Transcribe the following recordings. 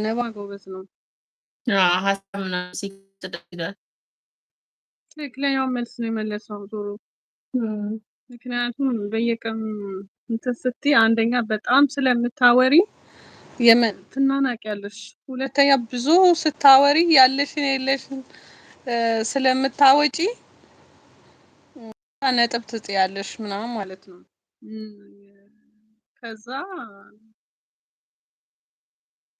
ነባ ጎበዝ ነው። ሀሳብ ምናምን ሲሰጥ ደስ ይላል። ትክክለኛው መልስ ነው የመለሰው ዞሮ። ምክንያቱም በየቀኑ እንትን ስትይ አንደኛ በጣም ስለምታወሪ ትናናቂያለሽ፣ ሁለተኛ ብዙ ስታወሪ ያለሽን የለሽን ስለምታወጪ ነጥብ ትጥያለሽ ምናምን ማለት ነው። ከዛ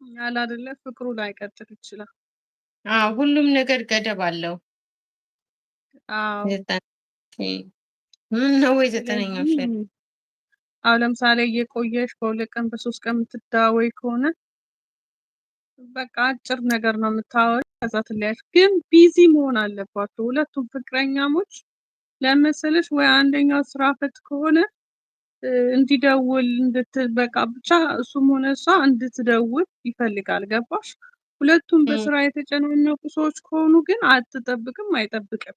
ያለ አይደለ ፍቅሩ ላይቀጥል ይችላል። ሁሉም ነገር ገደብ አለው። አዎ ምን ነው ወይ ዘጠነኛው ሸር አሁን ለምሳሌ እየቆየሽ በሁለት ቀን በሶስት ቀን የምትደዋወይ ከሆነ በቃ አጭር ነገር ነው የምታወሪው፣ ከዛ ትለያለሽ። ግን ቢዚ መሆን አለባቸው ሁለቱም ፍቅረኛሞች። ለመሰለሽ ወይ አንደኛው ስራ ፈት ከሆነ እንዲደውል በቃ ብቻ እሱም ሆነ እሷ እንድትደውል ይፈልጋል። ገባሽ? ሁለቱም በስራ የተጨናነቁ ሰዎች ከሆኑ ግን አትጠብቅም፣ አይጠብቅም።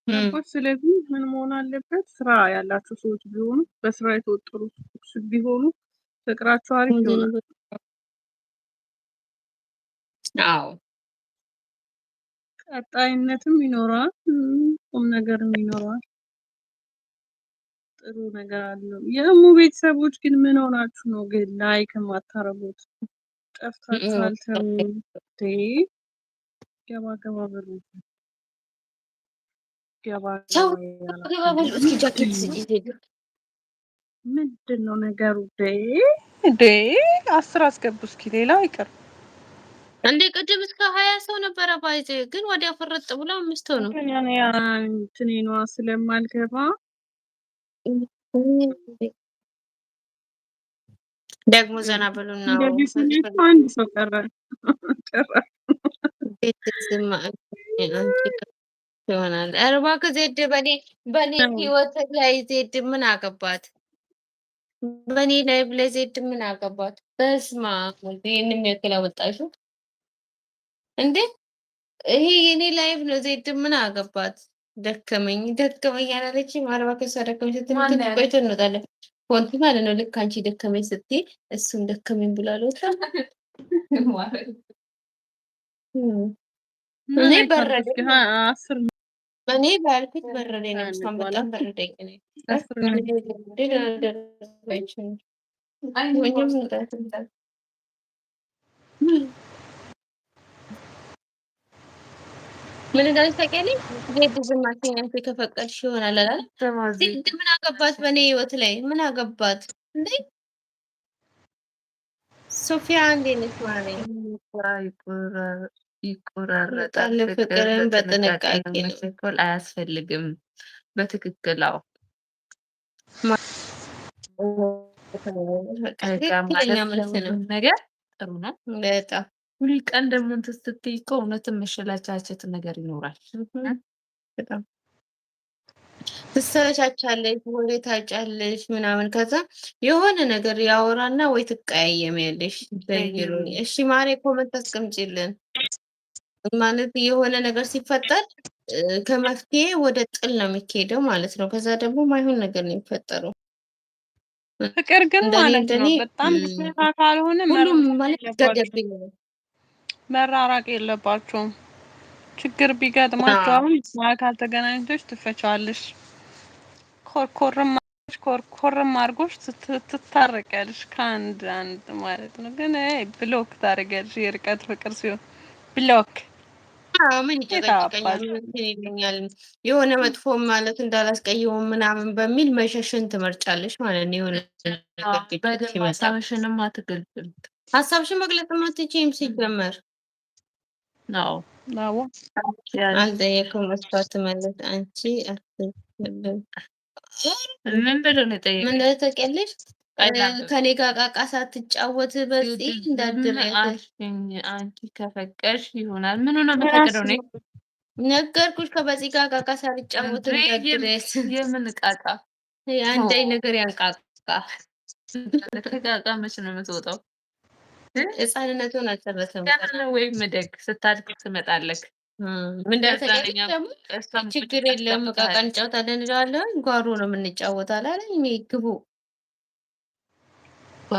ገባሽ? ስለዚህ ምን መሆን አለበት? ስራ ያላቸው ሰዎች ቢሆኑ፣ በስራ የተወጠሩ ሰዎች ቢሆኑ ፍቅራቸው አሪፍ ይሆናል። አዎ ቀጣይነትም ይኖረዋል፣ ቁም ነገርም ይኖረዋል። ጥሩ ነገር አለው። የእሙ ቤተሰቦች ግን ምን ሆናችሁ ነው ግን ላይክ የማታረጉት? ጠፍታችኋል። ገባ ገባ በሉ ገባ በሉ። እስኪ ጃኬት ስጪ። ምንድን ነው ነገሩ? ዴ 10 አስገቡ እስኪ፣ ሌላው አይቀር እንዴ። ቅድም እስከ 20 ሰው ነበረ ባይዘ፣ ግን ወዲያ ፈረጥ ብሎ 5 ነው። እንትኔ ነዋ ስለማልገባ ደግሞ ዘና ብሉና አንድ ሰው ቀረ። ይሆናል። ኧረ እባክህ ዜድ በኔ ህይወት ላይ ዜድ ምን አገባት? በኔ ላይ ዜድ ምን አገባት? በስመ አብ ይሄን የሚያክል አወጣሽው እንዴ? ይሄ የኔ ላይፍ ነው። ዜድ ምን አገባት? ደከመኝ አላለች። ማርባከ እሷ ደከመኝ ስትል ቆይቶ እንወጣለን። ፎንቲ ማለት ነው። ልክ አንቺ ደከመኝ ስትይ እሱም ደከመኝ ብሏል። እኔ በረደኝ። እኔ ባልኩት በረደኝ ነው። እሷን በጣም በረደኝ። ምን እንዳለች ታውቂያለሽ? ዜድ ዝም አትይኝ አንቺ ከፈቀድሽ ይሆናል አላለ። ዜድ ምን አገባት? በእኔ ህይወት ላይ ምን አገባት እንዴ? ሶፊያ እንዴት ነሽ? ማለኝ ይቆራረጣል። ፍቅርን በጥንቃቄ ነው። አያስፈልግም። በትክክል አዎ። ነገር ጥሩ ነው በጣም። ሁል ቀን ደግሞ እንትን ስትይ እኮ እውነትም መሸላቻቸት ነገር ይኖራል። በጣም ትሰለቻቻለሽ፣ ወሬ ታጫለሽ ምናምን። ከዛ የሆነ ነገር ያወራና ወይ ትቀያየሚያለሽ። እሺ ማሬ ኮመንት አስቀምጪልን። ማለት የሆነ ነገር ሲፈጠር ከመፍትሄ ወደ ጥል ነው የሚካሄደው ማለት ነው። ከዛ ደግሞ ማይሆን ነገር ነው የሚፈጠረው። ፍቅር ግን ማለት ነው በጣም ግዴታ ካልሆነ ሁሉም ማለት ገደብኝ መራራቅ የለባቸውም። ችግር ቢገጥማቸው አሁን በአካል ተገናኝተሽ ትፈቻለሽ። ኮርኮርም አድርጎሽ ትታረቂያለሽ ከአንድ ማለት ነው። ግን ብሎክ ታደርጊያለሽ። የርቀት ፍቅር ሲሆን ብሎክ ምን ይጨቀጭቀኛል? ይለኛል የሆነ መጥፎ ማለት እንዳላስቀየው ምናምን በሚል መሸሽን ትመርጫለሽ ማለት ነው። የሆነ ሀሳብሽንም አትገልጽም። ሀሳብሽን መግለጽ ማትችይም ሲጀመር ነው። አልጠየቅም። መስዋዕት ማለት አንቺ ምን ብሎ ነው የጠየቀው? ምን ታውቂያለሽ? ከኔ ጋር ቃቃ ሳትጫወት በዚህ እንዳትረያለሽ። አንቺ ከፈቀሽ ይሆናል። ምን ነው በፈቀደው ነው ነገርኩሽ። ከበዚህ ጋር ቃቃ ሳትጫወት እንዳትረያለሽ። የምን ቃቃ? አንድ ነገር ያንቃቃ። ከቃቃ መች ነው የምትወጣው? ህፃንነቱን አልጨረሰም ወይም ደግ ስታድግ ትመጣለህ። ምን ችግር የለም። ቃቃ እንጫወታለን እለዋለሁ። ጓሮ ነው የምንጫወተው አላለኝ። ግቡ